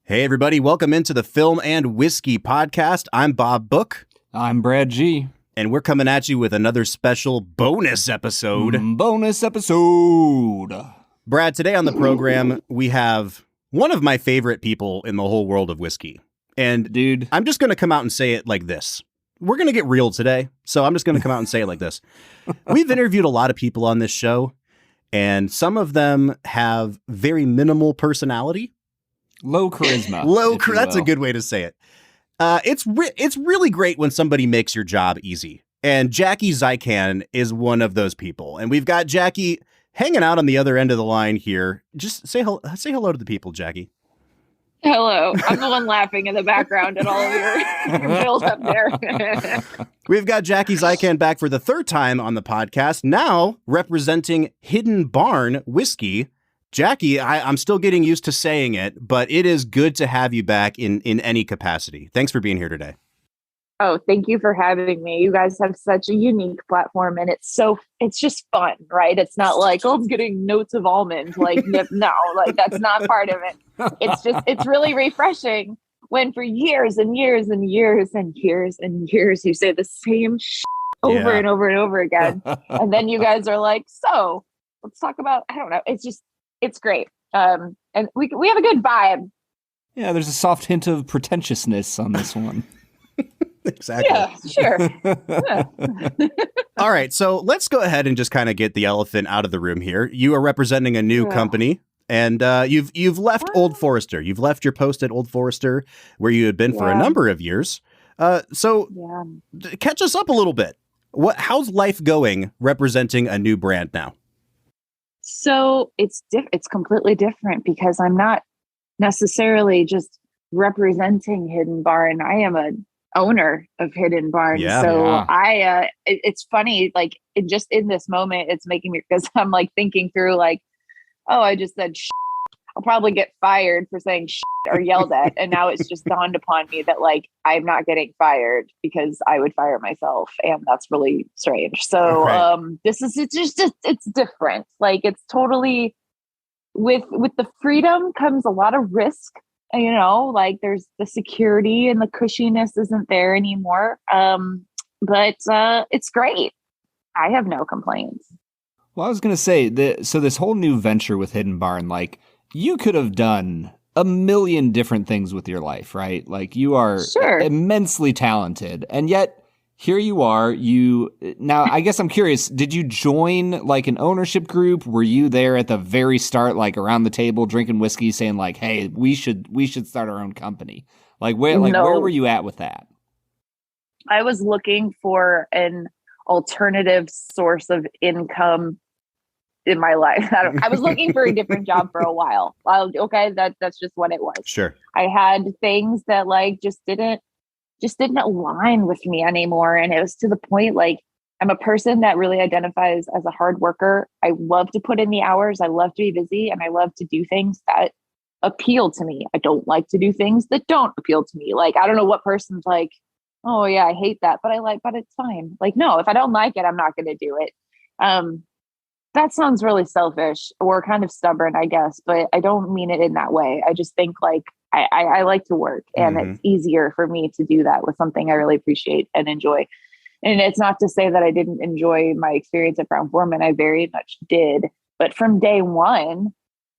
Hey, everybody. Welcome into the Film and Whiskey podcast. I'm Bob Book. I'm Brad G. And we're coming at you with another special bonus episode. Brad, today on the program, we have one of my favorite people in the whole world of whiskey. And dude, I'm just going to come out and say it like this. We're going to get real today. So I'm just going to come out and say it like this. We've interviewed a lot of people on this show, and some of them have very minimal personality. Low charisma. That's a good way to say it. It's really great when somebody makes your job easy. And Jackie Zykan is one of those people. And we've got Jackie hanging out on the other end of the line here. Just say hello to the people, Jackie. Hello. I'm the one laughing in the background at all of your build up there. We've got Jackie Zykan back for the third time on the podcast, now representing Hidden Barn Whiskey. Jackie, I'm still getting used to saying it, but it is good to have you back in any capacity. Thanks for being here today. Oh, thank you for having me. You guys have such a unique platform, and it's just fun, right? It's not like, oh, I'm getting notes of almond. Like, no, like that's not part of it. It's really refreshing when for years and years and years and years and years you say the same over and over and over again. And then you guys are like, so let's talk about, I don't know. It's great. And we have a good vibe. Yeah, there's a soft hint of pretentiousness on this one. Exactly. Yeah, sure. Yeah. All right, so let's go ahead and just kind of get the elephant out of the room here. You are representing a new company, and you've left Old Forester. You've left your post at Old Forester, where you had been for a number of years. So catch us up a little bit. How's life going representing a new brand now? So it's completely different because I'm not necessarily just representing Hidden Barn. I am an owner of Hidden Barn. It's funny, like just in this moment, it's making me, because I'm like thinking through like, oh, I just said I'll probably get fired for saying or yelled at. And now it's just dawned upon me that like, I'm not getting fired because I would fire myself. And that's really strange. So it's different. Like it's totally with the freedom comes a lot of risk, you know, like there's the security and the cushiness isn't there anymore. But it's great. I have no complaints. Well, I was going to say so this whole new venture with Hidden Barn, like, you could have done a million different things with your life, right? Like you are immensely talented, and yet here you are. Now, I guess I'm curious, did you join like an ownership group? Were you there at the very start, like around the table drinking whiskey saying like, hey, we should start our own company? Like where were you at with that? I was looking for an alternative source of income in my life. I was looking for a different job for a while. Okay, that's just what it was. Sure. I had things that like just didn't align with me anymore. And it was to the point, like, I'm a person that really identifies as a hard worker. I love to put in the hours. I love to be busy, and I love to do things that appeal to me. I don't like to do things that don't appeal to me. Like, I don't know what person's like, oh yeah, I hate that, but it's fine. Like, no, if I don't like it, I'm not going to do it. That sounds really selfish or kind of stubborn, I guess, but I don't mean it in that way. I just think like I like to work, and it's easier for me to do that with something I really appreciate and enjoy. And it's not to say that I didn't enjoy my experience at Brown-Forman. I very much did. But from day one,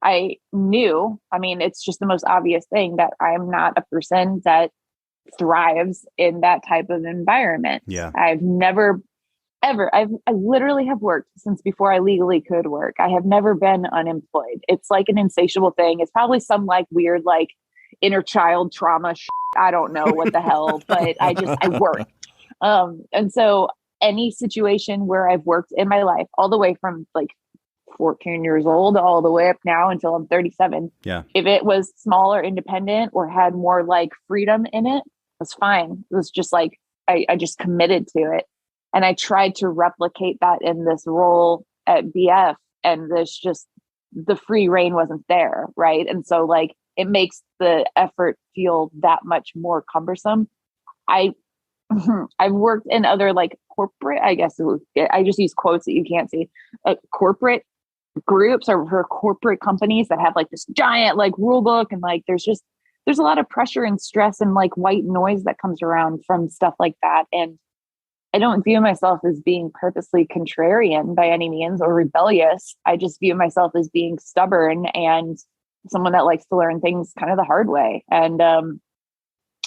I knew, I mean, it's just the most obvious thing that I'm not a person that thrives in that type of environment. Yeah. I've never ever. I literally have worked since before I legally could work. I have never been unemployed. It's like an insatiable thing. It's probably some like weird, like inner child trauma. I don't know what the hell, but I work. And so any situation where I've worked in my life, all the way from like 14 years old, all the way up now until I'm 37. Yeah. If it was small or independent or had more like freedom in it, it was fine. It was just like, I just committed to it. And I tried to replicate that in this role at BF, and there's just the free reign wasn't there. Right. And so like, it makes the effort feel that much more cumbersome. I've worked in other like corporate, I guess I just use quotes that you can't see, corporate groups or for corporate companies that have like this giant like rule book, and like there's just there's a lot of pressure and stress and like white noise that comes around from stuff like that. And I don't view myself as being purposely contrarian by any means or rebellious. I just view myself as being stubborn and someone that likes to learn things kind of the hard way. And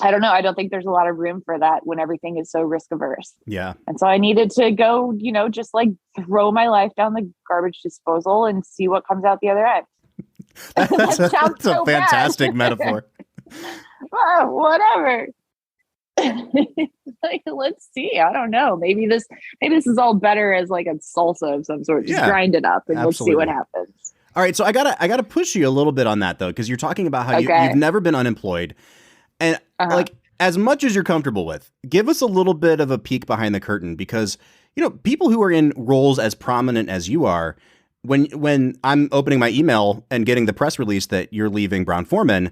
I don't know. I don't think there's a lot of room for that when everything is so risk averse. Yeah. And so I needed to go, just like throw my life down the garbage disposal and see what comes out the other end. That's a fantastic metaphor. Oh, whatever. Like, let's see. I don't know. Maybe this is all better as like a salsa of some sort. Just grind it up and Let's see what happens. All right. So I gotta push you a little bit on that though, because you're talking about how you've never been unemployed. And like, as much as you're comfortable with, give us a little bit of a peek behind the curtain, because, people who are in roles as prominent as you are, when I'm opening my email and getting the press release that you're leaving Brown-Forman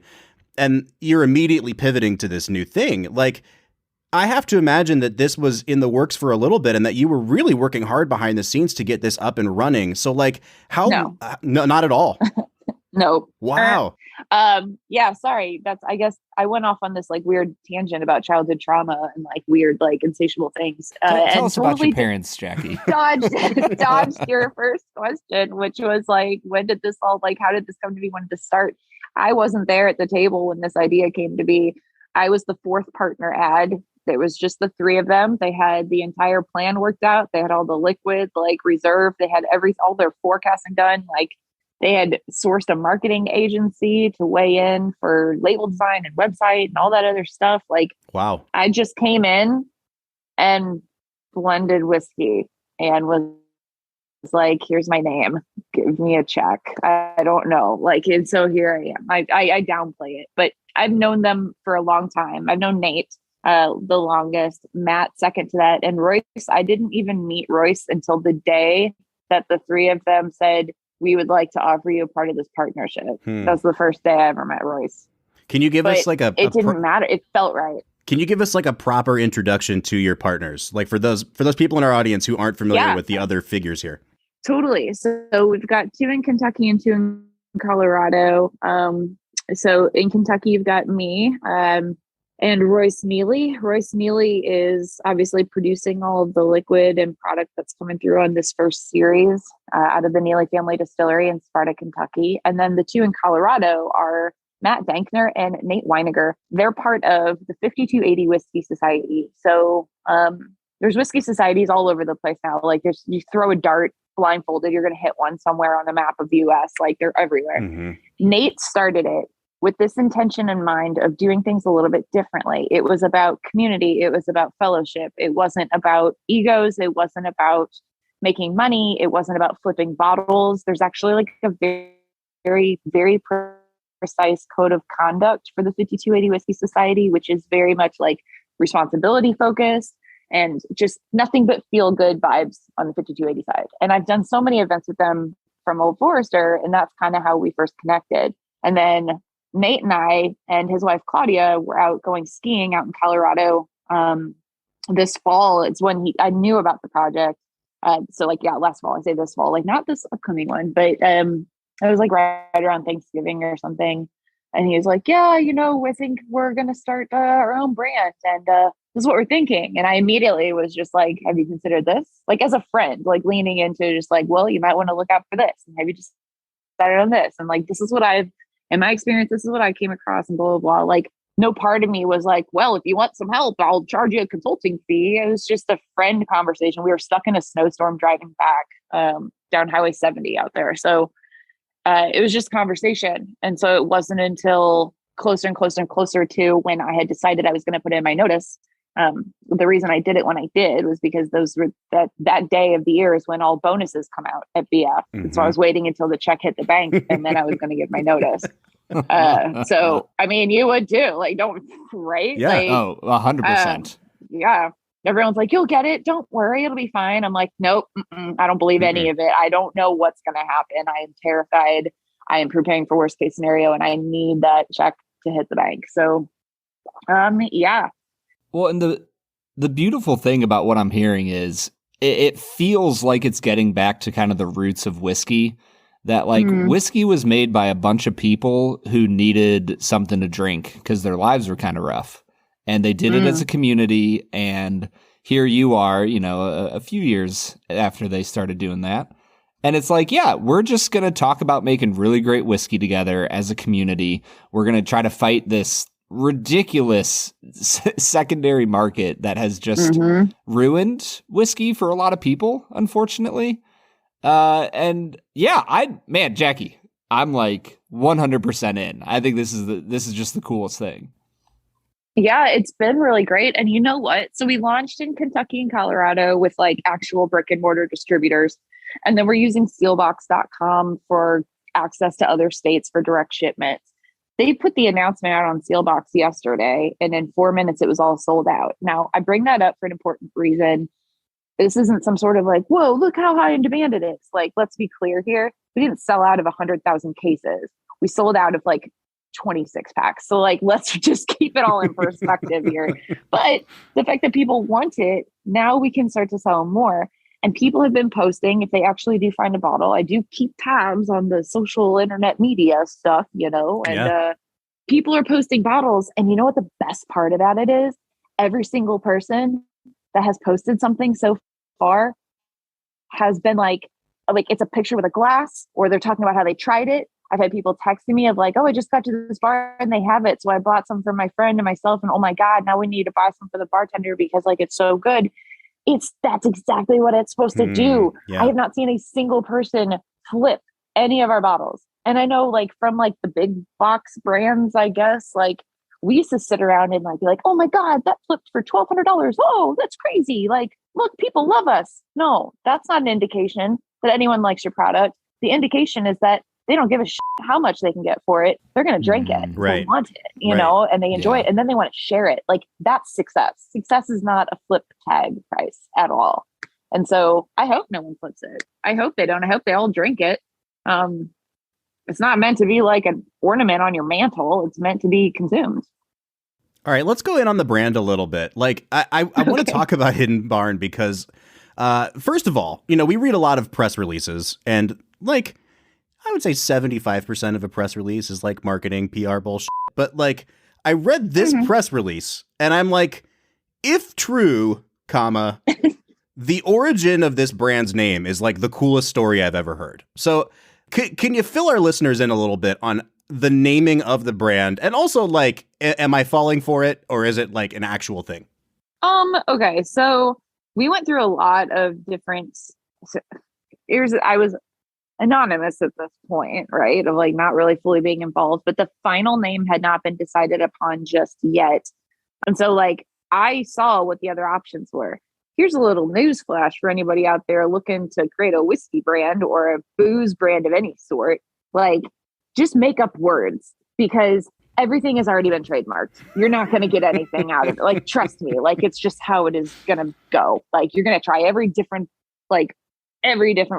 and you're immediately pivoting to this new thing, like, I have to imagine that this was in the works for a little bit and that you were really working hard behind the scenes to get this up and running. So like, how? No, not at all. No. Wow. Yeah, sorry. I guess I went off on this like weird tangent about childhood trauma and like weird, like insatiable things. Tell us about your parents, Jackie. Dodged your first question, which was like, how did this come to be? When did this start? I wasn't there at the table when this idea came to be. I was the fourth partner ad. It was just the three of them. They had the entire plan worked out. They had all the liquid, like reserve. They had all their forecasting done. Like, they had sourced a marketing agency to weigh in for label design and website and all that other stuff. Like, wow. I just came in and blended whiskey and was like, here's my name. Give me a check. I don't know. Like, and so here I am. I downplay it, but I've known them for a long time. I've known Nate the longest, Matt second to that, and Royce. I didn't even meet Royce until the day that the three of them said, we would like to offer you a part of this partnership. That was the first day I ever met Royce. Can you give us like it didn't matter. It felt right. Can you give us like a proper introduction to your partners? Like for those people in our audience who aren't familiar with the other figures here. Totally. So we've got two in Kentucky and two in Colorado. So in Kentucky, you've got me, and Royce Neely. Royce Neely is obviously producing all of the liquid and product that's coming through on this first series out of the Neely family distillery in Sparta, Kentucky. And then the two in Colorado are Matt Dankner and Nate Weiniger. They're part of the 5280 Whiskey Society. So there's whiskey societies all over the place now. Like, you throw a dart blindfolded, you're going to hit one somewhere on the map of the US. Like, they're everywhere. Mm-hmm. Nate started it with this intention in mind of doing things a little bit differently. It was about community. It was about fellowship. It wasn't about egos. It wasn't about making money. It wasn't about flipping bottles. There's actually like a very, very, very precise code of conduct for the 5280 Whiskey Society, which is very much like responsibility focused and just nothing but feel good vibes on the 5280 side. And I've done so many events with them from Old Forester, and that's kind of how we first connected. And then Nate and I and his wife Claudia were out going skiing out in Colorado this fall. It's when I knew about the project. So like, yeah, last fall. I say this fall, like not this upcoming one, but it was like right around Thanksgiving or something. And he was like, yeah, I think we're going to start our own brand. And this is what we're thinking. And I immediately was just like, have you considered this? Like, as a friend, like leaning into just like, well, you might want to look out for this. And have you just started on this? And like, this is what in my experience, this is what I came across and blah, blah, blah. Like, no part of me was like, well, if you want some help, I'll charge you a consulting fee. It was just a friend conversation. We were stuck in a snowstorm driving back down Highway 70 out there. So it was just conversation. And so it wasn't until closer and closer and closer to when I had decided I was going to put in my notice. The reason I did it when I did was because those were that day of the year is when all bonuses come out at BF. Mm-hmm. And so I was waiting until the check hit the bank and then I was going to give my notice. So, I mean, you would too, like, don't, right? Yeah. Like, 100%. Yeah. Everyone's like, you'll get it. Don't worry. It'll be fine. I'm like, nope, I don't believe any of it. I don't know what's going to happen. I am terrified. I am preparing for worst case scenario and I need that check to hit the bank. So, yeah. Well, and the beautiful thing about what I'm hearing is it feels like it's getting back to kind of the roots of whiskey. that like whiskey was made by a bunch of people who needed something to drink because their lives were kind of rough. And they did it as a community. And here you are, you know, a few years after they started doing that. And it's like, yeah, we're just going to talk about making really great whiskey together as a community. We're going to try to fight this ridiculous secondary market that has just ruined whiskey for a lot of people, unfortunately. And yeah, Jackie, I'm like 100% in. I think this is just the coolest thing. Yeah, it's been really great. And you know what? So we launched in Kentucky and Colorado with like actual brick and mortar distributors. And then we're using sealbox.com for access to other states for direct shipments. They put the announcement out on Sealbox yesterday, and in 4 minutes, it was all sold out. Now, I bring that up for an important reason. This isn't some sort of like, whoa, look how high in demand it is. Like, let's be clear here. We didn't sell out of 100,000 cases. We sold out of like 26 packs. So like, let's just keep it all in perspective here. But the fact that people want it, now we can start to sell more. And people have been posting, if they actually do find a bottle, I do keep tabs on the social internet media stuff, you know, and people are posting bottles. And you know what the best part about it is? Every single person that has posted something so far has been like it's a picture with a glass, or they're talking about how they tried it. I've had people texting me of like, oh, I just got to this bar and they have it. So I bought some for my friend and myself, and oh my God, now we need to buy some for the bartender because like it's so good. That's exactly what it's supposed to do. Yeah. I have not seen a single person flip any of our bottles. And I know like from like the big box brands, I guess, like we used to sit around and like be like, oh my God, that flipped for $1,200. Oh, that's crazy. Like, look, people love us. No, that's not an indication that anyone likes your product. The indication is that they don't give a shit how much they can get for it. They're going to drink it. Right. They want it, you know, and they enjoy it. And then they want to share it. Like that's success. Success is not a flip tag price at all. And so I hope no one flips it. I hope they don't. I hope they all drink it. It's not meant to be like an ornament on your mantle. It's meant to be consumed. All right, let's go in on the brand a little bit. Like I want to talk about Hidden Barn because first of all, you know, we read a lot of press releases, and like I would say 75% of a press release is like marketing, PR bullshit. But like, I read this press release and I'm like, if true, comma, the origin of this brand's name is like the coolest story I've ever heard. So can you fill our listeners in a little bit on the naming of the brand? And also like, am I falling for it, or is it like an actual thing? Okay. So we went through a lot of different, I was anonymous at this point, right? Of like not really fully being involved, but the final name had not been decided upon just yet. And so like I saw what the other options were. Here's a little news flash for anybody out there looking to create a whiskey brand or a booze brand of any sort. Like just make up words, because everything has already been trademarked. You're not going to get anything out of it. Like, trust me, like it's just how it is going to go. Like you're going to try every different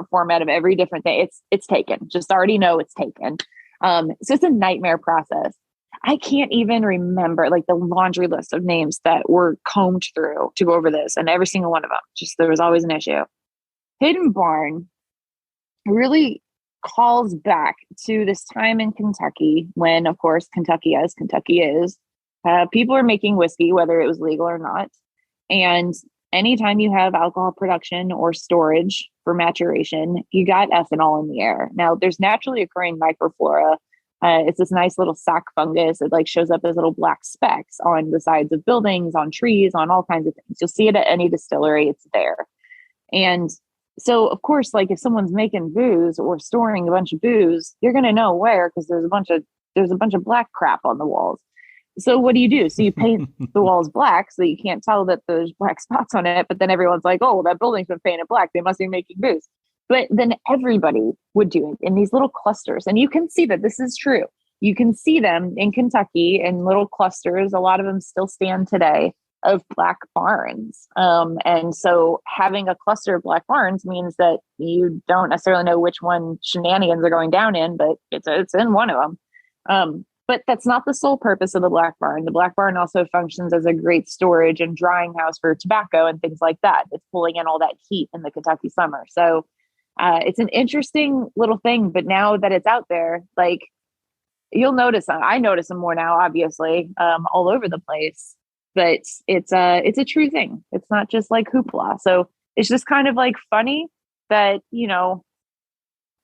format of every different thing. It's taken. Just already know it's taken. So it's a nightmare process. I can't even remember like the laundry list of names that were combed through to go over this, and every single one of them, just there was always an issue. Hidden Barn really calls back to this time in Kentucky when, of course, Kentucky is, people are making whiskey, whether it was legal or not. And anytime you have alcohol production or storage for maturation, you got ethanol in the air. Now, there's naturally occurring microflora. It's this nice little sac fungus. It like shows up as little black specks on the sides of buildings, on trees, on all kinds of things. You'll see it at any distillery. It's there. And so, of course, like if someone's making booze or storing a bunch of booze, you're going to know where, because there's a bunch of black crap on the walls. So what do you do? So you paint the walls black so you can't tell that there's black spots on it. But then everyone's like, oh, well, that building's been painted black. They must be making booze. But then everybody would do it in these little clusters. And you can see that this is true. You can see them in Kentucky in little clusters. A lot of them still stand today of black barns. And so having a cluster of black barns means that you don't necessarily know which one shenanigans are going down in, but it's in one of them. But that's not the sole purpose of the black barn. The black barn also functions as a great storage and drying house for tobacco and things like that. It's pulling in all that heat in the Kentucky summer. So It's an interesting little thing, but now that it's out there, like you'll notice, I notice them more now, obviously, all over the place, but it's a true thing. It's not just like hoopla. So it's just kind of like funny that, you know,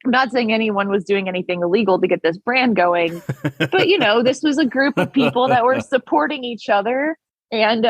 I'm not saying anyone was doing anything illegal to get this brand going, but you know, this was a group of people that were supporting each other and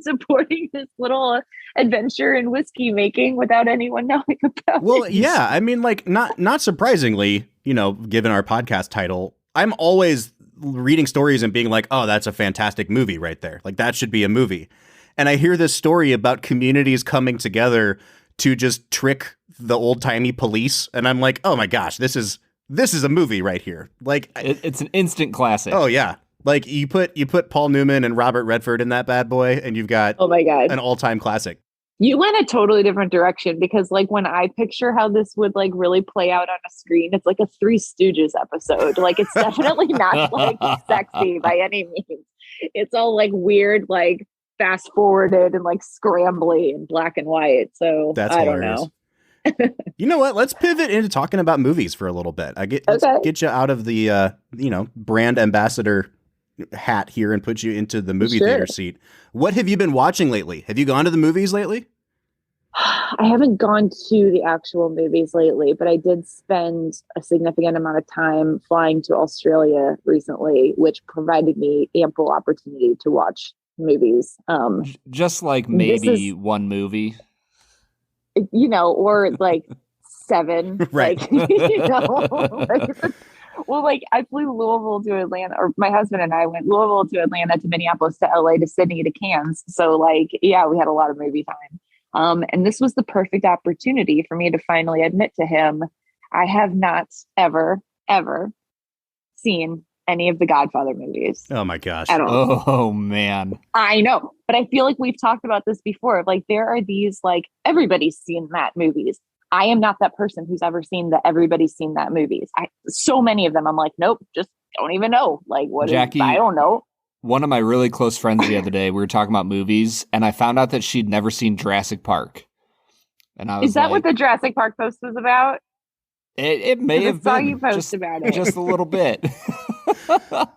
supporting this little adventure in whiskey making without anyone knowing about it. Well, yeah, I mean, like not surprisingly, you know, given our podcast title, I'm always reading stories and being like, oh, that's a fantastic movie right there. Like that should be a movie. And I hear this story about communities coming together to just trick the old timey police. And I'm like, oh my gosh, this is a movie right here. Like it's an instant classic. Oh yeah. Like you put Paul Newman and Robert Redford in that bad boy and you've got oh my God, an all-time classic. You went a totally different direction because like when I picture how this would like really play out on a screen, it's like a Three Stooges episode. Like it's definitely not like sexy by any means. It's all like weird, like fast forwarded and like scrambly and black and white. So that's I hilarious. don't know. You know what? Let's pivot into talking about movies for a little bit. Let's get you out of the you know, brand ambassador hat here and put you into the movie theater seat. What have you been watching lately? Have you gone to the movies lately? I haven't gone to the actual movies lately, but I did spend a significant amount of time flying to Australia recently, which provided me ample opportunity to watch movies. Just like maybe one movie. You know, or like 7, right? Like, you know, well, like I flew Louisville to Atlanta, or my husband and I went Louisville to Atlanta to Minneapolis to LA to Sydney to Cairns. So, like, yeah, we had a lot of movie time. And this was the perfect opportunity for me to finally admit to him, I have not ever seen any of the Godfather movies. Oh my gosh! Oh man, I know, but I feel like we've talked about this before. Like there are these like everybody's seen that movies. I am not that person who's ever seen the everybody's seen that movies. So many of them. I'm like, nope, just don't even know. Like what? Jackie, I don't know. One of my really close friends the other day, we were talking about movies, and I found out that she'd never seen Jurassic Park. And I was Is that what the Jurassic Park post was about? It may have been. I saw you post about it. Just a little bit.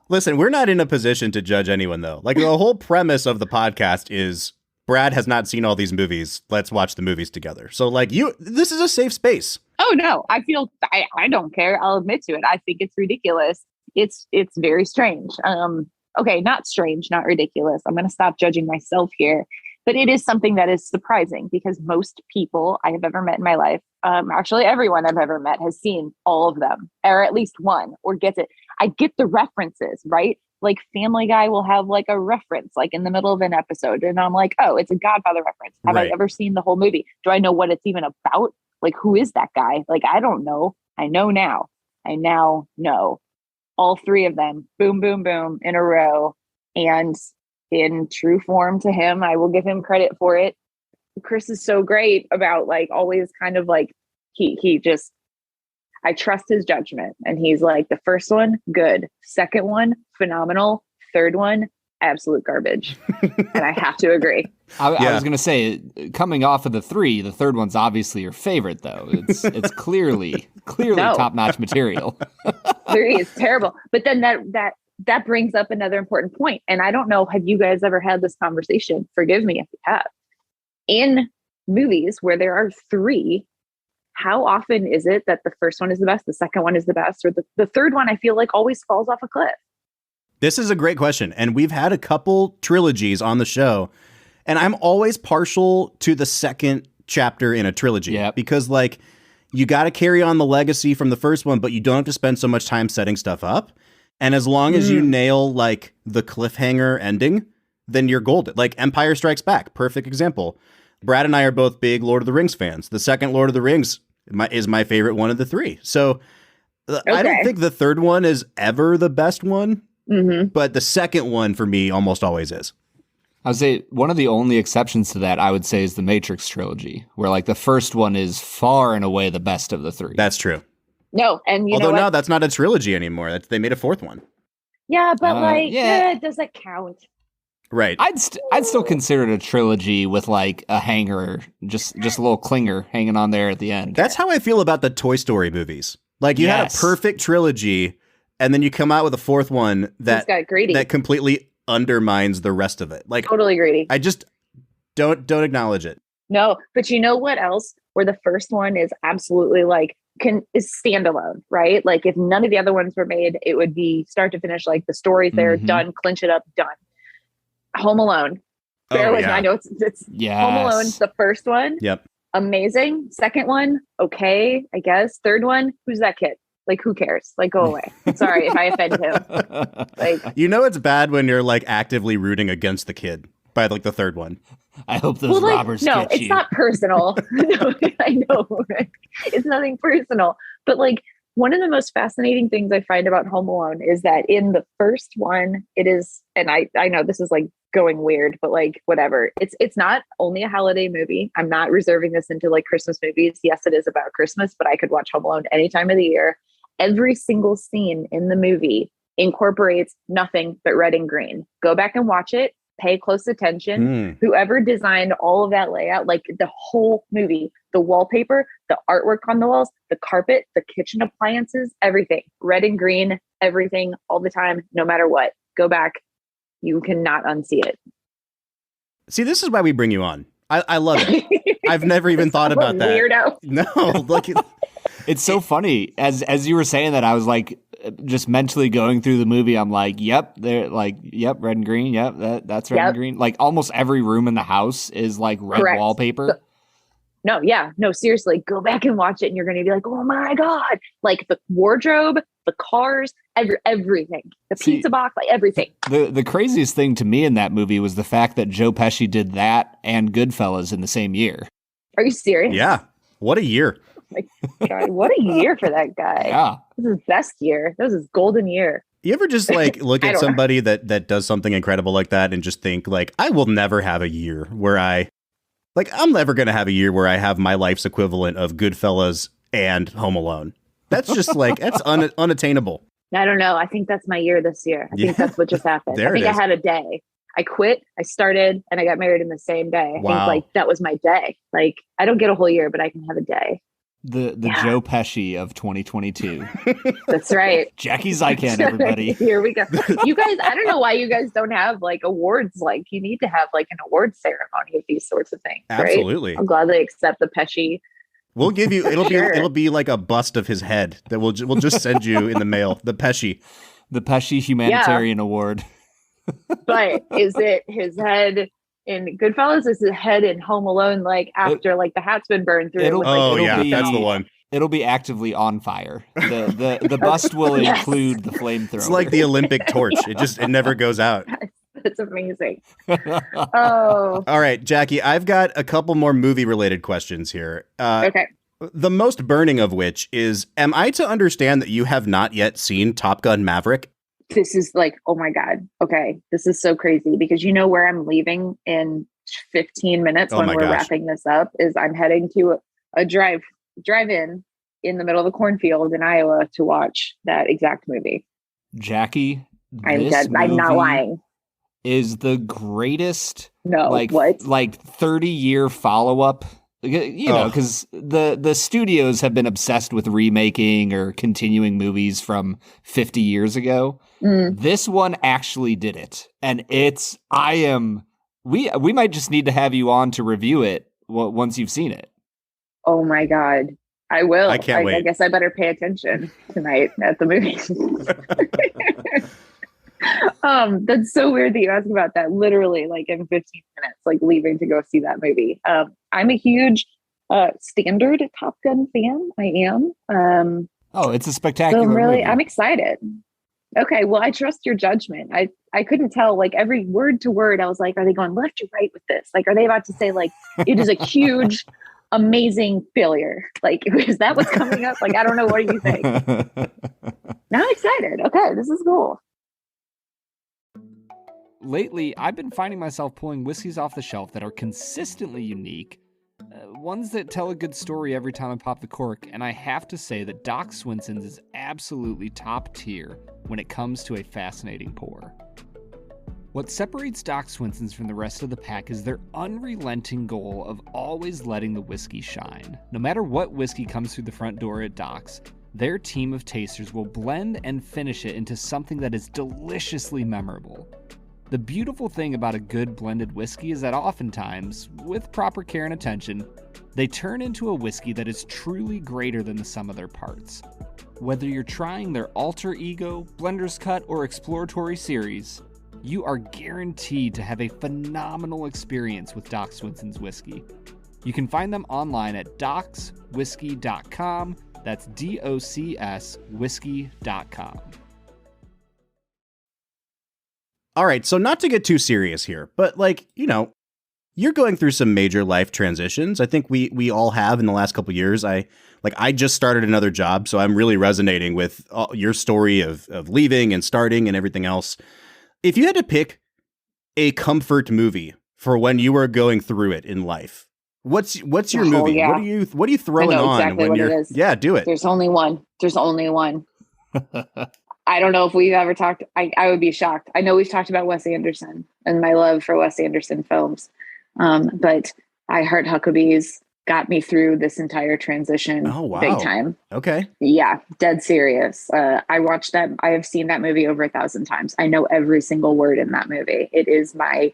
Listen, we're not in a position to judge anyone, though. Like, the whole premise of the podcast is Brad has not seen all these movies. Let's watch the movies together. So, like, this is a safe space. Oh, no. I don't care. I'll admit to it. I think it's ridiculous. It's very strange. Okay, not strange, not ridiculous. I'm going to stop judging myself here. But it is something that is surprising because most people I have ever met in my life, actually everyone I've ever met has seen all of them, or at least one, or gets it. I get the references, right? Like Family Guy will have like a reference, like in the middle of an episode. And I'm like, oh, it's a Godfather reference. Have I ever seen the whole movie? Do I know what it's even about? Like, who is that guy? Like, I don't know. I know now. I now know all 3 of them. Boom, boom, boom in a row. And in true form to him, I will give him credit for it. Chris is so great about like always kind of like he just, I trust his judgment, and he's like, the first one good, second one phenomenal, third one absolute garbage. And I have to agree. I was gonna say, coming off of the 3, the third one's obviously your favorite though. It's clearly top-notch material. 3 is terrible, but then that brings up another important point. And I don't know, have you guys ever had this conversation? Forgive me if you have. In movies where there are 3, how often is it that the first one is the best, the second one is the best, or the third one I feel like always falls off a cliff? This is a great question. And we've had a couple trilogies on the show, and I'm always partial to the second chapter in a trilogy because like you got to carry on the legacy from the first one, but you don't have to spend so much time setting stuff up. And as long as you nail like the cliffhanger ending, then you're golden. Like Empire Strikes Back, perfect example. Brad and I are both big Lord of the Rings fans. The second Lord of the Rings is my favorite one of the 3. So I don't think the third one is ever the best one, but the second one for me almost always is. I would say one of the only exceptions to that, I would say, is the Matrix trilogy, where like the first one is far and away the best of the 3. That's true. No, and although now that's not a trilogy anymore. They made a 4th one. Yeah, but does it count? Right. I'd still consider it a trilogy with like a hanger, just a little clinger hanging on there at the end. That's how I feel about the Toy Story movies. Like you had a perfect trilogy, and then you come out with a fourth one that got greedy. That completely undermines the rest of it. Like totally greedy. I just don't acknowledge it. No, but you know what else? Where the first one is absolutely like is standalone, right? Like if none of the other ones were made, it would be start to finish. Like the story's there, done, clinch it up, done. Home Alone. Bear with me. I know it's Home Alone, the first one. Yep. Amazing. Second one, okay, I guess. Third one, who's that kid? Like, who cares? Like, go away. Sorry if I offend him. Like, it's bad when you're like actively rooting against the kid by like the third one. I hope those robbers no, get you. It's not personal. No, I know. Right? It's nothing personal. But like, one of the most fascinating things I find about Home Alone is that in the first one, it is, and I know this is like going weird, but like whatever. It's not only a holiday movie. I'm not reserving this into like Christmas movies. Yes, it is about Christmas, but I could watch Home Alone any time of the year. Every single scene in the movie incorporates nothing but red and green. Go back and watch it. Pay close attention. Whoever designed all of that layout, like the whole movie, the wallpaper, the artwork on the walls, the carpet, the kitchen appliances, everything, red and green, everything, all the time, no matter what. Go back. You cannot unsee it. See, this is why we bring you on. I love it. I've never even thought about that. Weirdo. No, look. It's so funny. As you were saying that, I was like, just mentally going through the movie. I'm like, yep, they're like, yep, red and green. Yep, that's red and green. Like almost every room in the house is like red wallpaper. No, seriously, go back and watch it, and you're going to be like, oh my god! Like the wardrobe, the cars, everything, the pizza box, like everything. The craziest thing to me in that movie was the fact that Joe Pesci did that and Goodfellas in the same year. Are you serious? Yeah. What a year. Like, God, what a year for that guy. Yeah. This is his best year. This is his golden year. You ever just like look at somebody that does something incredible like that and just think like, I will never have a year where I'm never going to have a year where I have my life's equivalent of Goodfellas and Home Alone. That's just like, that's unattainable. I don't know. I think that's my year this year. I think that's what just happened. I think I had a day. I quit, I started, and I got married in the same day. I think like that was my day. Like I don't get a whole year, but I can have a day. The Joe Pesci of 2022. That's right. Jackie Zykan, everybody. Here we go. You guys, I don't know why you guys don't have like awards. Like you need to have like an awards ceremony with these sorts of things. Absolutely. Right? I'm glad they accept the Pesci. We'll give you, it'll be like a bust of his head that we'll just send you in the mail. The Pesci Humanitarian Award. But is it his head in Goodfellas? Is his head in Home Alone? Like after like the hat's been burned through? That's the one. It'll be actively on fire. The bust will include the flamethrower. It's like the Olympic torch. It never goes out. It's amazing. Oh. All right, Jackie, I've got a couple more movie-related questions here. Okay. The most burning of which is, am I to understand that you have not yet seen Top Gun Maverick? This is like, oh my God. Okay. This is so crazy because you know where I'm leaving in 15 minutes when we're wrapping this up is I'm heading to a drive-in in the middle of a cornfield in Iowa to watch that exact movie. Jackie, I'm not lying. Is the greatest like 30-year follow-up. You know, because the studios have been obsessed with remaking or continuing movies from 50 years ago. This one actually did it. And we might just need to have you on to review it once you've seen it. Oh my God. I will. I can't wait. I guess I better pay attention tonight at the movies. That's so weird that you asked about that. Literally, like in 15 minutes, like leaving to go see that movie. I'm a huge standard Top Gun fan. I am. It's a spectacular movie. I'm excited. Okay, well, I trust your judgment. I couldn't tell like every word to word. I was like, are they going left or right with this? Like, are they about to say like it is a huge, amazing failure? Like, is that what's coming up? Like, I don't know. What do you think? Now I'm excited. Okay, this is cool. Lately, I've been finding myself pulling whiskeys off the shelf that are consistently unique, ones that tell a good story every time I pop the cork, and I have to say that Doc Swinson's is absolutely top tier when it comes to a fascinating pour. What separates Doc Swinson's from the rest of the pack is their unrelenting goal of always letting the whiskey shine. No matter what whiskey comes through the front door at Doc's, their team of tasters will blend and finish it into something that is deliciously memorable. The beautiful thing about a good blended whiskey is that oftentimes, with proper care and attention, they turn into a whiskey that is truly greater than the sum of their parts. Whether you're trying their alter ego, blender's cut, or exploratory series, you are guaranteed to have a phenomenal experience with Doc Swinson's whiskey. You can find them online at docswhiskey.com. That's DOCS whiskey.com. All right, so not to get too serious here, but you're going through some major life transitions. I think we all have in the last couple of years. I just started another job, so I'm really resonating with your story of leaving and starting and everything else. If you had to pick a comfort movie for when you were going through it in life, what's your movie? Yeah. What are you throwing on exactly when what you're? It is. Yeah, do it. There's only one. I don't know if we've ever talked. I would be shocked. I know we've talked about Wes Anderson and my love for Wes Anderson films, but I Heart Huckabees got me through this entire transition. Oh, wow. Big time. Okay. Yeah, dead serious. I watched that. I have seen that movie over 1,000 times. I know every single word in that movie. It is I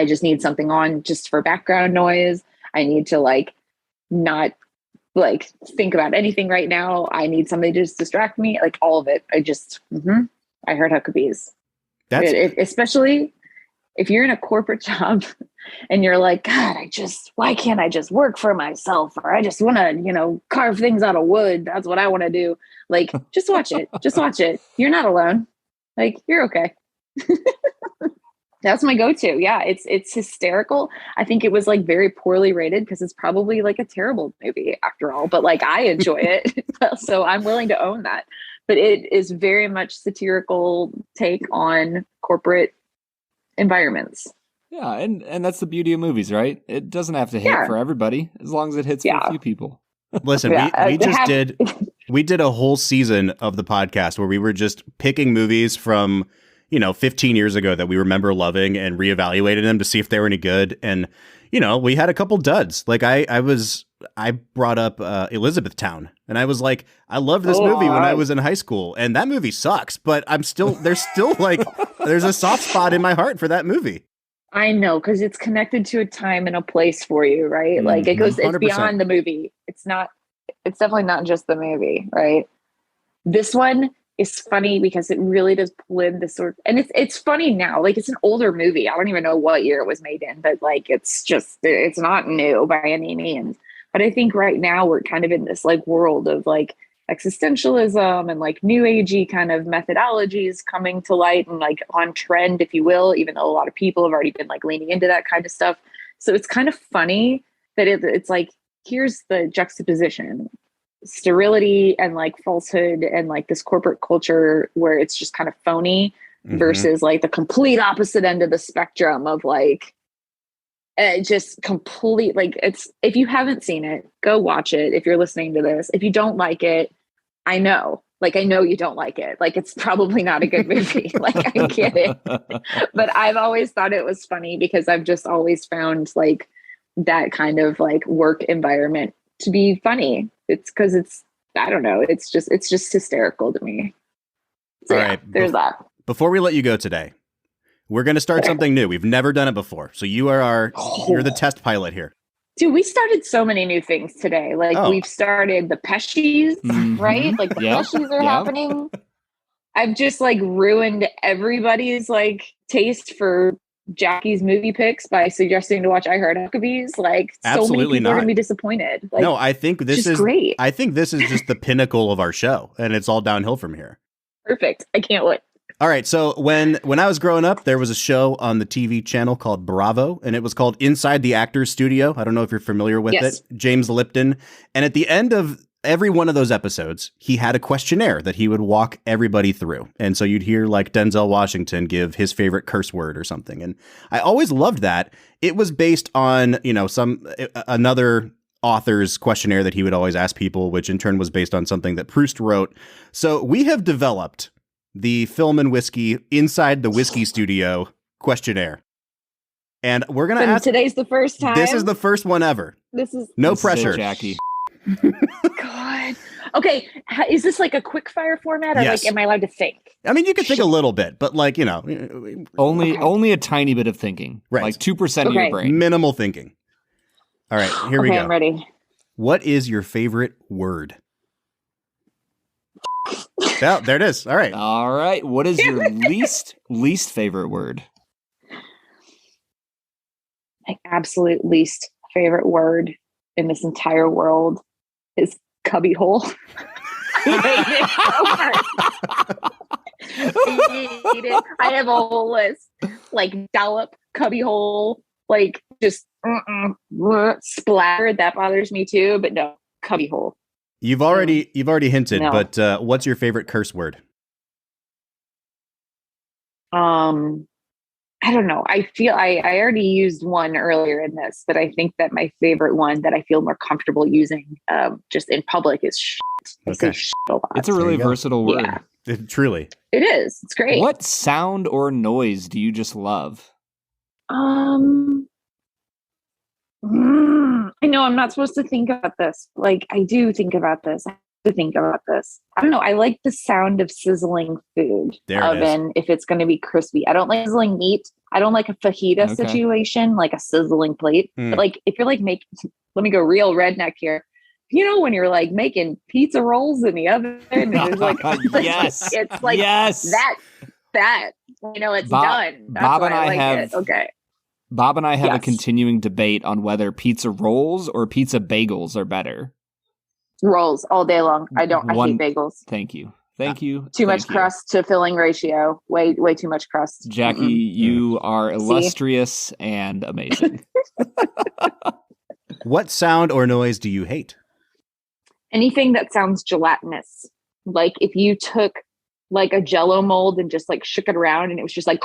just need something on just for background noise. I need to not think about anything right now. I need somebody to just distract me. All of it. I Heard Huckabees. Especially if you're in a corporate job and you're like, God, why can't I just work for myself? Or I just want to, carve things out of wood. That's what I want to do. Just watch it. Just watch it. You're not alone. You're okay. That's my go-to. Yeah. It's hysterical. I think it was very poorly rated because it's probably a terrible movie after all, but I enjoy it. So I'm willing to own that, but it is very much satirical take on corporate environments. Yeah, and that's the beauty of movies, right? It doesn't have to hit for everybody as long as it hits for a few people. Listen, we did a whole season of the podcast where we were just picking movies from 15 years ago that we remember loving and reevaluating them to see if they were any good. And we had a couple duds. I brought up Elizabethtown, and I was like, I loved this movie when I was in high school, and that movie sucks, but there's still there's a soft spot in my heart for that movie. I know, because it's connected to a time and a place for you, right? It's beyond the movie. It's definitely not just the movie, right? This one is funny because it really does pull in this and it's funny now. It's an older movie. I don't even know what year it was made in, but it's not new by any means. But I think right now we're kind of in this world of existentialism and new agey kind of methodologies coming to light and on trend, if you will, even though a lot of people have already been leaning into that kind of stuff. So it's kind of funny that it's here's the juxtaposition: sterility and falsehood and this corporate culture where it's just kind of phony versus the complete opposite end of the spectrum of just complete it's, if you haven't seen it, go watch it. If you're listening to this, if you don't like it, I know you don't like it. It's probably not a good movie. I get it, but I've always thought it was funny because I've just always found that kind of work environment to be funny. It's because I don't know. It's just hysterical to me. So all right. There's that. Before we let you go today, we're going to start something new. We've never done it before. So you're the test pilot here. Dude, we started so many new things today. We've started the Pesci's, right? The Pesci's are happening. I've just ruined everybody's taste for Jackie's movie picks by suggesting to watch I Heard Huckabees. So many people are going to be disappointed. No, I think this is great. I think this is just the pinnacle of our show, and it's all downhill from here. Perfect. I can't wait. All right. So when I was growing up, there was a show on the TV channel called Bravo, and it was called Inside the Actors Studio. I don't know if you're familiar with it. James Lipton. And at the end of every one of those episodes, he had a questionnaire that he would walk everybody through. And so you'd hear Denzel Washington give his favorite curse word or something. And I always loved that. It was based on, another author's questionnaire that he would always ask people, which in turn was based on something that Proust wrote. So we have developed the Film and Whiskey Inside the Whiskey Studio questionnaire. And we're going to ask. Today's the first time. This is the first one ever. This is pressure. Jackie. God. Okay. Is this like a quick fire format or Yes. like, am I allowed to think? I mean, you can think a little bit, but like, Only a tiny bit of thinking. Right. Like 2% of your brain. Minimal thinking. All right, here we go. I'm ready. What is your favorite word? Oh, there it is. All right. All right. What is your least favorite word? My absolute least favorite word in this entire world is cubbyhole. I hate it. I have a whole list. Like dollop, cubbyhole, like just splatter. That bothers me too. But no, cubbyhole. You've already hinted, No. but what's your favorite curse word? I don't know. I feel I already used one earlier in this, but I think that my favorite one that I feel more comfortable using just in public is shit. I say shit a lot. It's a really versatile word. Yeah. Truly. It is. It's great. What sound or noise do you just love? I know I'm not supposed to think about this. Like I do think about this. I have to think about this. I don't know. I like the sound of sizzling food oven if it's going to be crispy. I don't like sizzling meat. I don't like a fajita situation, like a sizzling plate. But like if you're like making, let me go real redneck here. You know, when you're like making pizza rolls in the oven, and there's like, yes, it's like that, you know, it's done. That's Bob why and I like have it. Okay. Bob and I have a continuing debate on whether pizza rolls or pizza bagels are better. Rolls all day long. I hate bagels. Thank you. Too much crust to filling ratio. Way too much crust. Jackie, you are illustrious and amazing. What sound or noise do you hate? Anything that sounds gelatinous. Like if you took like a Jello mold and just like shook it around and it was just like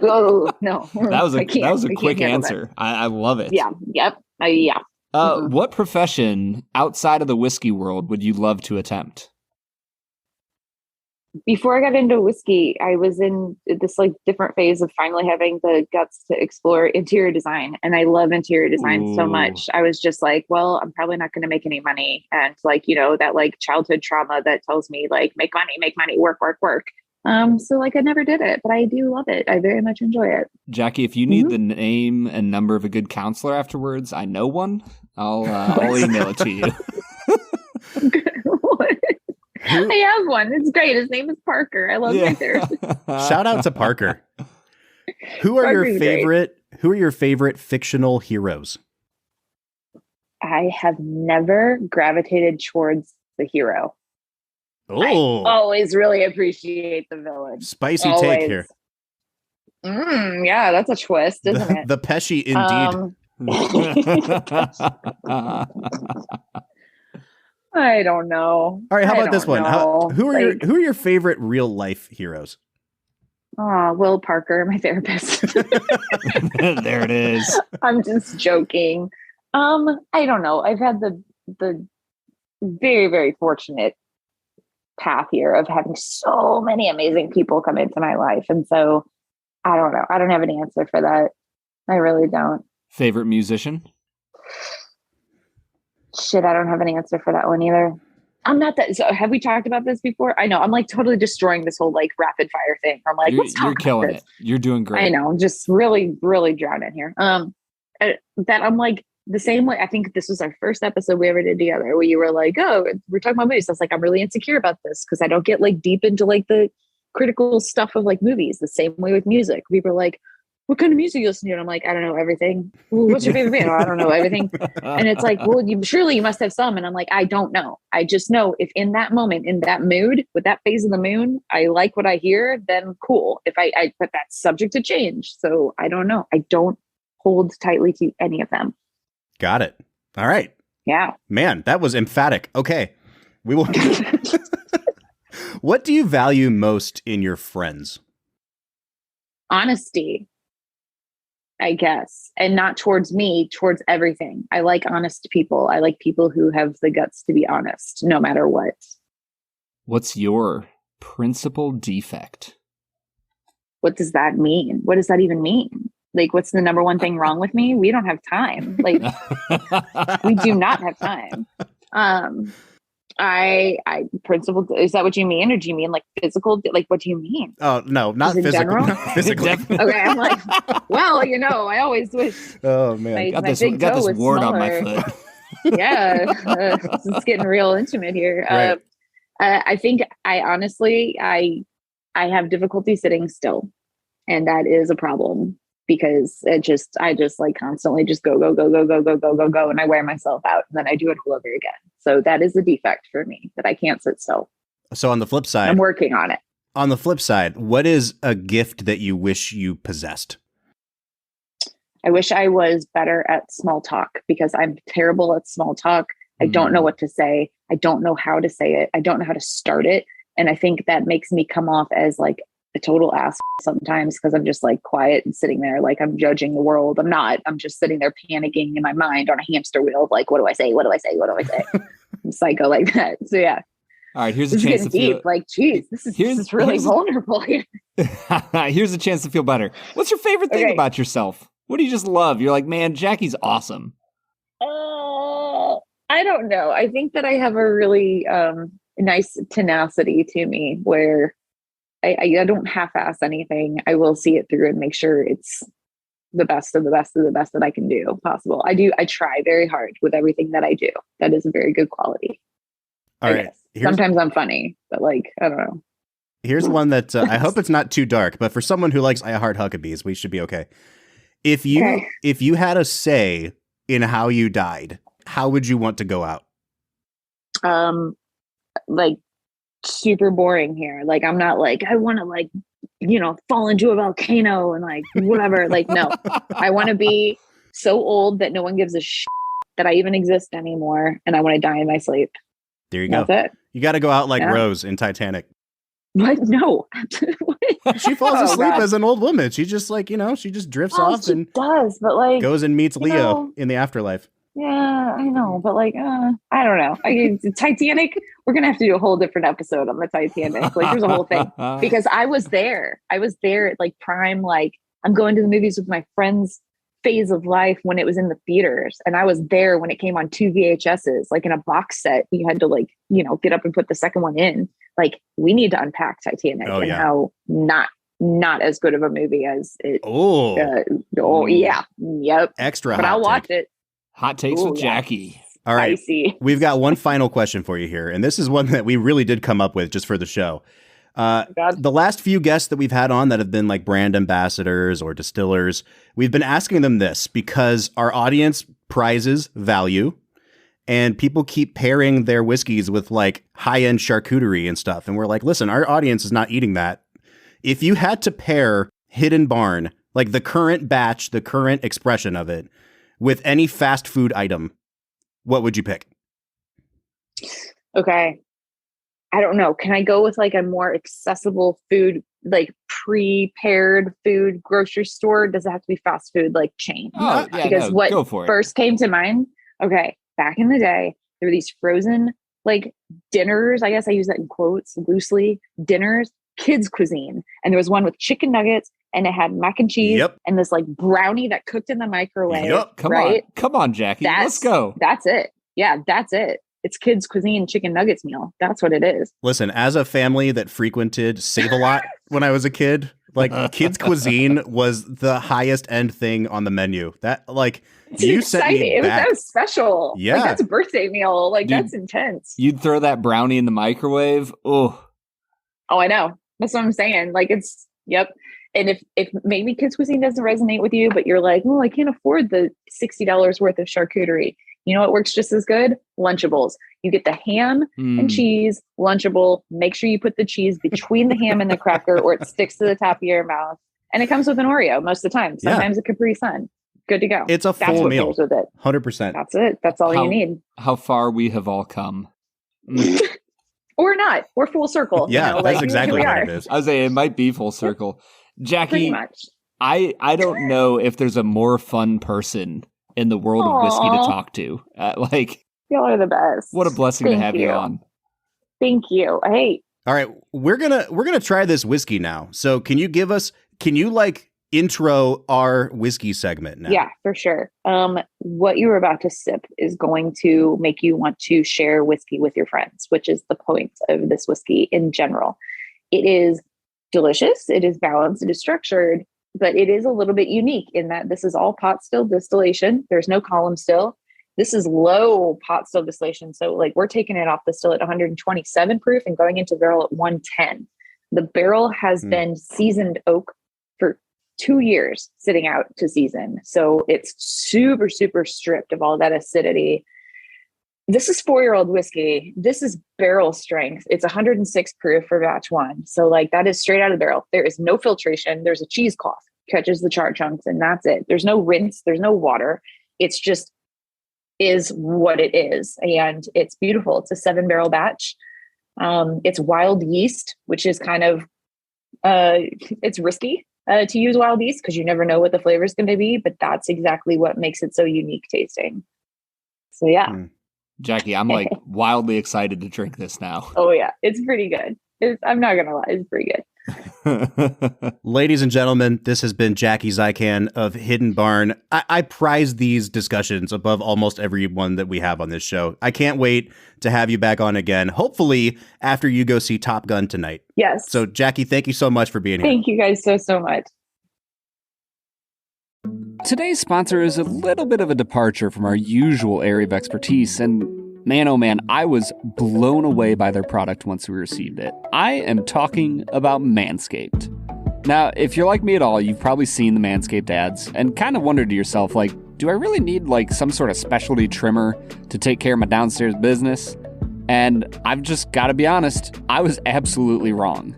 oh no. That was a quick answer. I love it. Yeah. Yep. Yeah. What profession outside of the whiskey world would you love to attempt? Before I got into whiskey, I was in this like different phase of finally having the guts to explore interior design. And I love interior design so much. I was just like, well, I'm probably not going to make any money. And like, you know, that like childhood trauma that tells me like, make money, work. So like I never did it, but I do love it. I very much enjoy it. Jackie, if you need the name and number of a good counselor afterwards, I know one. I'll email it to you. I have one. It's great. His name is Parker. I love my therapist. Shout out to Parker. Who are your favorite fictional heroes? I have never gravitated towards the hero. Oh, I always really appreciate the villain. Spicy take here. Yeah, that's a twist, isn't it? The Pesci indeed. I don't know. All right, how about this one? Who are your favorite real life heroes? Oh, Will Parker, my therapist. There it is. I'm just joking. I don't know. I've had the very, very fortunate path here of having so many amazing people come into my life. And so I don't know. I don't have an answer for that. I really don't. Favorite musician? Shit, I don't have an answer for that one either. I'm not that. So have we talked about this before? I know. I'm like totally destroying this whole like rapid fire thing. I'm like, you're killing it. You're doing great. I know. I'm just really, really drowning here. That I'm like the same way. I think this was our first episode we ever did together where you were like, oh, we're talking about movies. I was like, I'm really insecure about this because I don't get like deep into like the critical stuff of like movies. The same way with music. We were like, what kind of music you listen to? And I'm like, I don't know everything. Well, what's your favorite band? I don't know everything. And it's like, well, surely you must have some. And I'm like, I don't know. I just know if in that moment, in that mood, with that phase of the moon, I like what I hear, then cool. But that's subject to change. So I don't know. I don't hold tightly to any of them. Got it. All right. Yeah. Man, that was emphatic. Okay. We will. What do you value most in your friends? Honesty, I guess, and not towards me, towards everything. I like honest people. I like people who have the guts to be honest, no matter what. What's your principal defect? what does that mean? What does that even mean? Like, what's the number one thing wrong with me? We don't have time. Like, we do not have time. I principal, is that what you mean? Or do you mean like physical? Like, what do you mean? Oh, no, not physical. Physically. Okay. I'm like, well, I always wish. Oh man. Got this wart on my foot. Yeah. It's getting real intimate here. Right. I think I have difficulty sitting still, and that is a problem because I just like constantly just go, and I wear myself out and then I do it all over again. So that is a defect for me, that I can't sit still. So on the flip side, I'm working on it. On the flip side, what is a gift that you wish you possessed? I wish I was better at small talk, because I'm terrible at small talk. I don't know what to say. I don't know how to say it. I don't know how to start it. And I think that makes me come off as like a total ass sometimes, because I'm just like quiet and sitting there like I'm judging the world. I'm not. I'm just sitting there panicking in my mind on a hamster wheel of like, what do I say? What do I say? What do I say? I'm psycho like that. So yeah. All right, here's a chance to feel like, geez, this is really vulnerable here. Here's a chance to feel better. What's your favorite thing about yourself? What do you just love? You're like, man, Jackie's awesome. I don't know. I think that I have a really nice tenacity to me, where I don't half-ass anything. I will see it through and make sure it's the best of the best of the best that I can do possible. I try very hard with everything that I do. That is a very good quality. All right. Sometimes I'm funny, but like, I don't know. Here's one that I hope it's not too dark, but for someone who likes I Heart Huckabees, we should be okay. If you had a say in how you died, how would you want to go out? Like super boring here. Like, I'm not like, I want to like, fall into a volcano and like whatever. Like, no, I want to be so old that no one gives a shit that I even exist anymore. And I want to die in my sleep. There you go. That's it. You got to go out like Rose in Titanic. What? No. She falls asleep as an old woman. She just like, she just drifts off and does, but like goes and meets Leo in the afterlife. Yeah, I know, but like, I don't know. Titanic, we're going to have to do a whole different episode on the Titanic. Like, there's a whole thing, because I was there at like prime, like I'm going to the movies with my friends phase of life when it was in the theaters. And I was there when it came on 2 VHSs, like in a box set. You had to like, get up and put the second one in. Like, we need to unpack Titanic how not as good of a movie as it. Yep. Extra but I'll watch it. Hot takes with Jackie. All right. Spicy. We've got one final question for you here. And this is one that we really did come up with just for the show. The last few guests that we've had on that have been like brand ambassadors or distillers, we've been asking them this because our audience prizes value, and people keep pairing their whiskeys with like high-end charcuterie and stuff. And we're like, listen, our audience is not eating that. If you had to pair Hidden Barn, like the current batch, the current expression of it, with any fast food item, what would you pick? Okay. I don't know. Can I go with like a more accessible food, like prepared food grocery store? Does it have to be fast food, like chain? Because what first came to mind, back in the day, there were these frozen like dinners. I guess I use that in quotes loosely. Dinners, kids cuisine. And there was one with chicken nuggets, and it had mac and cheese and this like brownie that cooked in the microwave. Come on, Jackie. Let's go. That's it. Yeah, that's it. It's kids cuisine chicken nuggets meal. That's what it is. Listen, as a family that frequented Save-A-Lot when I was a kid, like kids cuisine was the highest end thing on the menu. That like you sent me back. That was special. Yeah, like, that's a birthday meal. Like, dude, that's intense. You'd throw that brownie in the microwave. Oh, I know. That's what I'm saying. Like, it's And if maybe kids cuisine doesn't resonate with you, but you're like, well, I can't afford the $60 worth of charcuterie. You know what works just as good? Lunchables. You get the ham and cheese Lunchable. Make sure you put the cheese between the ham and the cracker, or it sticks to the top of your mouth. And it comes with an Oreo most of the time. Sometimes a Capri Sun. Good to go. It's a full meal. With it. 100%. That's it. That's all you need. How far we have all come. Or not. We're full circle. Yeah, that's exactly what it is. I was saying it might be full circle. Jackie, pretty much. I don't know if there's a more fun person in the world of whiskey to talk to. Y'all are the best. What a blessing to have you on. Thank you. Hey. All right, we're gonna try this whiskey now. So can you give us can you like intro our whiskey segment now? Yeah, for sure. What you were about to sip is going to make you want to share whiskey with your friends, which is the point of this whiskey in general. It is delicious. It is balanced. It is structured, but it is a little bit unique in that this is all pot still distillation. There's no column still. This is low pot still distillation. So like we're taking it off the still at 127 proof and going into barrel at 110. The barrel has been seasoned oak for 2 years sitting out to season. So it's super, super stripped of all that acidity. This is 4-year-old whiskey. This is barrel strength. It's 106 proof for batch 1. So like that is straight out of the barrel. There is no filtration. There's a cheesecloth, catches the char chunks, and that's it. There's no rinse. There's no water. It's just is what it is. And it's beautiful. It's a 7-barrel batch. It's wild yeast, which is kind of, it's risky to use wild yeast because you never know what the flavor is going to be, but that's exactly what makes it so unique tasting. So yeah. Jackie, I'm like wildly excited to drink this now. Oh yeah, it's pretty good. I'm not going to lie, it's pretty good. Ladies and gentlemen, this has been Jackie Zykan of Hidden Barn. I prize these discussions above almost every one that we have on this show. I can't wait to have you back on again, hopefully after you go see Top Gun tonight. Yes. So Jackie, thank you so much for being here. Thank you guys so much. Today's sponsor is a little bit of a departure from our usual area of expertise, and man, oh man, I was blown away by their product once we received it. I am talking about Manscaped. Now, if you're like me at all, you've probably seen the Manscaped ads and kind of wondered to yourself, like, do I really need like some sort of specialty trimmer to take care of my downstairs business? And I've just got to be honest, I was absolutely wrong.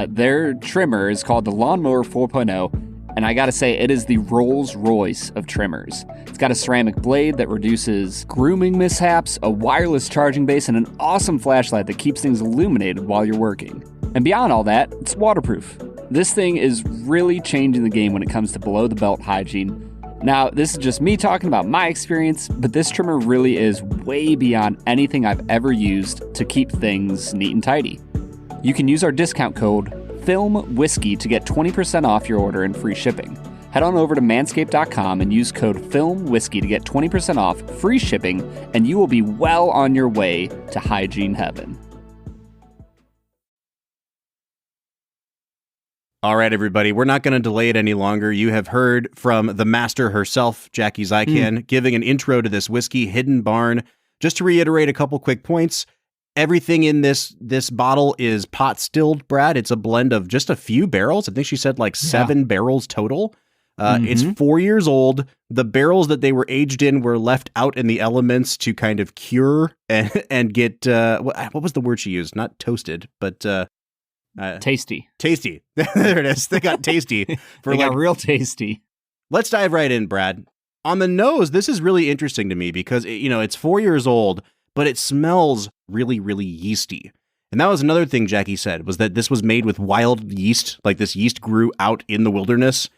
Their trimmer is called the Lawnmower 4.0. And I gotta say, it is the Rolls Royce of trimmers. It's got a ceramic blade that reduces grooming mishaps, a wireless charging base, and an awesome flashlight that keeps things illuminated while you're working. And beyond all that, it's waterproof. This thing is really changing the game when it comes to below-the-belt hygiene. Now, this is just me talking about my experience, but this trimmer really is way beyond anything I've ever used to keep things neat and tidy. You can use our discount code FILMWHISKEY to get 20% off your order and free shipping. Head on over to manscaped.com and use code FILMWHISKEY to get 20% off, free shipping, and you will be well on your way to hygiene heaven. All right, everybody, we're not going to delay it any longer. You have heard from the master herself, Jackie Zykan, giving an intro to this whiskey, Hidden Barn. Just to reiterate a couple quick points. Everything in this bottle is pot stilled, Brad. It's a blend of just a few barrels. I think she said like 7 barrels total. It's 4 years old. The barrels that they were aged in were left out in the elements to kind of cure and get, what was the word she used? Not toasted, but Tasty. Tasty. There it is. They got tasty. They got real tasty. Let's dive right in, Brad. On the nose, this is really interesting to me because, it's 4 years old, but it smells really, really yeasty. And that was another thing Jackie said, was that this was made with wild yeast, like this yeast grew out in the wilderness.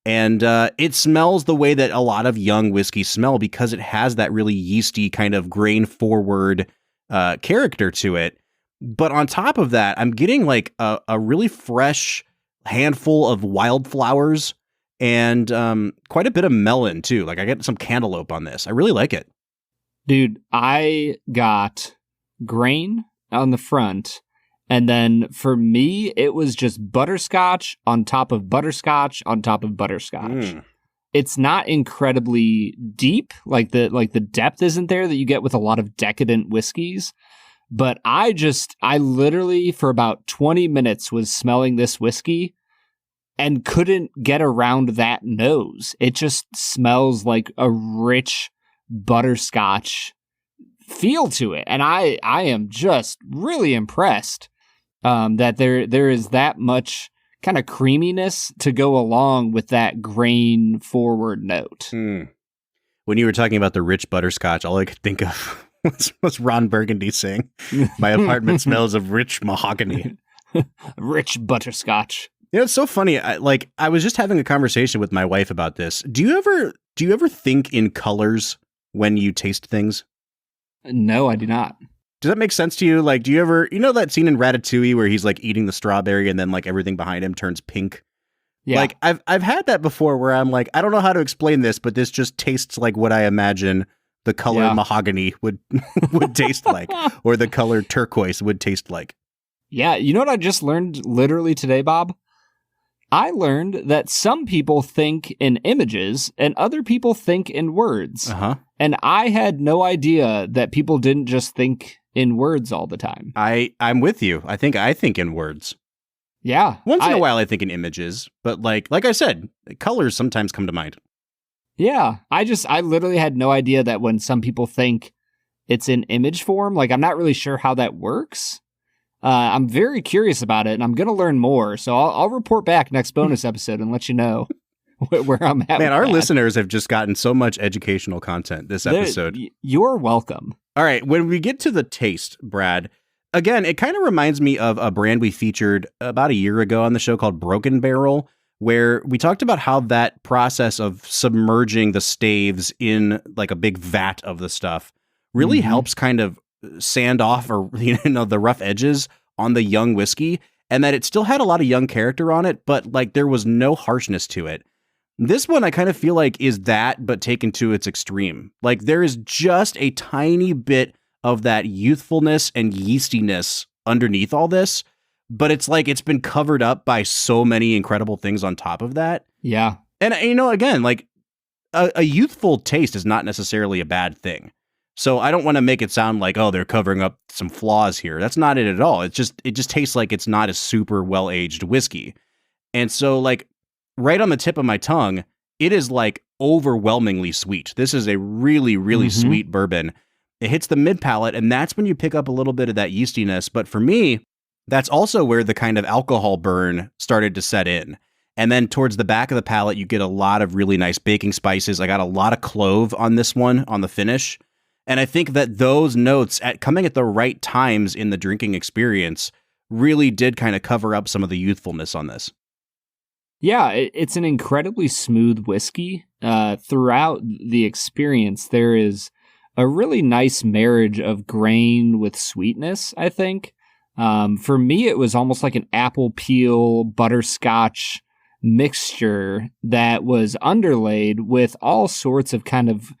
And it smells the way that a lot of young whiskey smell because it has that really yeasty kind of grain-forward character to it. But on top of that, I'm getting like a really fresh handful of wildflowers and quite a bit of melon, too. Like I get some cantaloupe on this. I really like it. Dude, I got grain on the front, and then for me, it was just butterscotch on top of butterscotch on top of butterscotch. It's not incredibly deep, like the depth isn't there that you get with a lot of decadent whiskeys, but I literally for about 20 minutes was smelling this whiskey and couldn't get around that nose. It just smells like a rich butterscotch feel to it, and I am just really impressed that there is that much kind of creaminess to go along with that grain forward note. When you were talking about the rich butterscotch, all I could think of was Ron Burgundy saying, "My apartment smells of rich mahogany." Rich butterscotch. It's so funny. I was just having a conversation with my wife about this. Do you ever think in colors when you taste things? No, I do not. Does that make sense to you? Like, do you ever, that scene in Ratatouille where he's like eating the strawberry and then like everything behind him turns pink? Yeah. Like I've had that before where I'm like, I don't know how to explain this, but this just tastes like what I imagine the color mahogany would taste like, or the color turquoise would taste like. Yeah, you know what I just learned literally today, Bob? I learned that some people think in images and other people think in words. Uh-huh. And I had no idea that people didn't just think in words all the time. I'm with you. I think in words. Yeah. Once in a while I think in images, but like I said, colors sometimes come to mind. Yeah. I literally had no idea that when some people think it's in image form, like I'm not really sure how that works. I'm very curious about it, and I'm going to learn more. So I'll report back next bonus episode and let you know where I'm at. Man, our listeners have just gotten so much educational content this episode. You're welcome. All right, when we get to the taste, Brad, again, it kind of reminds me of a brand we featured about a year ago on the show called Broken Barrel, where we talked about how that process of submerging the staves in like a big vat of the stuff really helps kind of sand off or the rough edges on the young whiskey, and that it still had a lot of young character on it, but like there was no harshness to it. This one I kind of feel like is that, but taken to its extreme. Like there is just a tiny bit of that youthfulness and yeastiness underneath all this, but it's like it's been covered up by so many incredible things on top of that. Yeah. And again, like a youthful taste is not necessarily a bad thing. So I don't want to make it sound like, oh, they're covering up some flaws here. That's not it at all. It just tastes like it's not a super well-aged whiskey. And so like right on the tip of my tongue, it is like overwhelmingly sweet. This is a really, really sweet bourbon. It hits the mid palate, and that's when you pick up a little bit of that yeastiness. But for me, that's also where the kind of alcohol burn started to set in. And then towards the back of the palate, you get a lot of really nice baking spices. I got a lot of clove on this one on the finish. And I think that those notes coming at the right times in the drinking experience really did kind of cover up some of the youthfulness on this. Yeah, it's an incredibly smooth whiskey. Throughout the experience, there is a really nice marriage of grain with sweetness, I think. For me, it was almost like an apple peel, butterscotch mixture that was underlaid with all sorts of kind of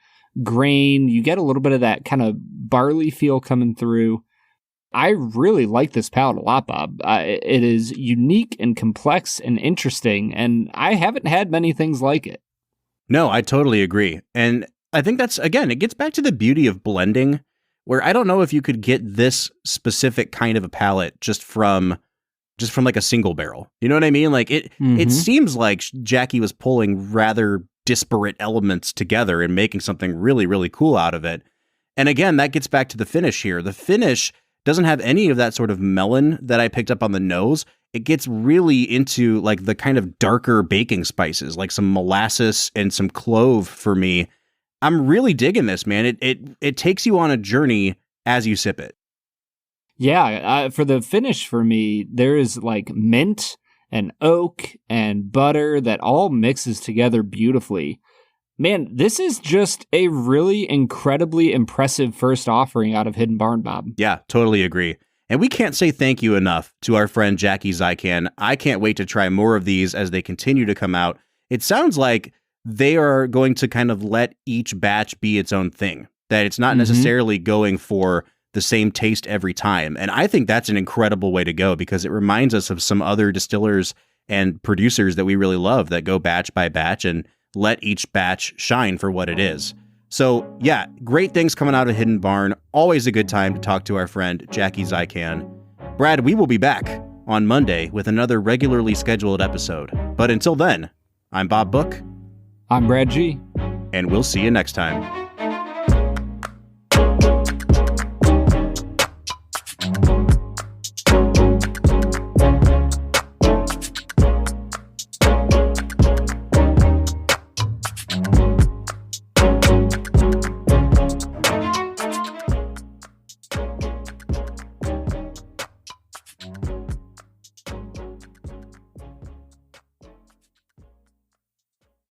grain. You get a little bit of that kind of barley feel coming through. I really like this palate a lot, Bob. It is unique and complex and interesting, and I haven't had many things like it. No, I totally agree. And I think that's, again, it gets back to the beauty of blending, where I don't know if you could get this specific kind of a palate just from like a single barrel. You know what I mean? Like it seems like Jackie was pulling rather disparate elements together and making something really, really cool out of it. And again, that gets back to the finish here. The finish doesn't have any of that sort of melon that I picked up on the nose. It gets really into like the kind of darker baking spices, like some molasses and some clove for me. I'm really digging this, man. It takes you on a journey as you sip it. Yeah, for the finish for me, there is like mint and oak and butter that all mixes together beautifully. Man, this is just a really incredibly impressive first offering out of Hidden Barn, Bob. Yeah, totally agree. And we can't say thank you enough to our friend Jackie Zykan. I can't wait to try more of these as they continue to come out. It sounds like they are going to kind of let each batch be its own thing, that it's not necessarily going for the same taste every time. And I think that's an incredible way to go because it reminds us of some other distillers and producers that we really love that go batch by batch and let each batch shine for what it is. So yeah, great things coming out of Hidden Barn. Always a good time to talk to our friend Jackie Zykan. Brad, we will be back on Monday with another regularly scheduled episode. But until then, I'm Bob Book. I'm Brad G. And we'll see you next time.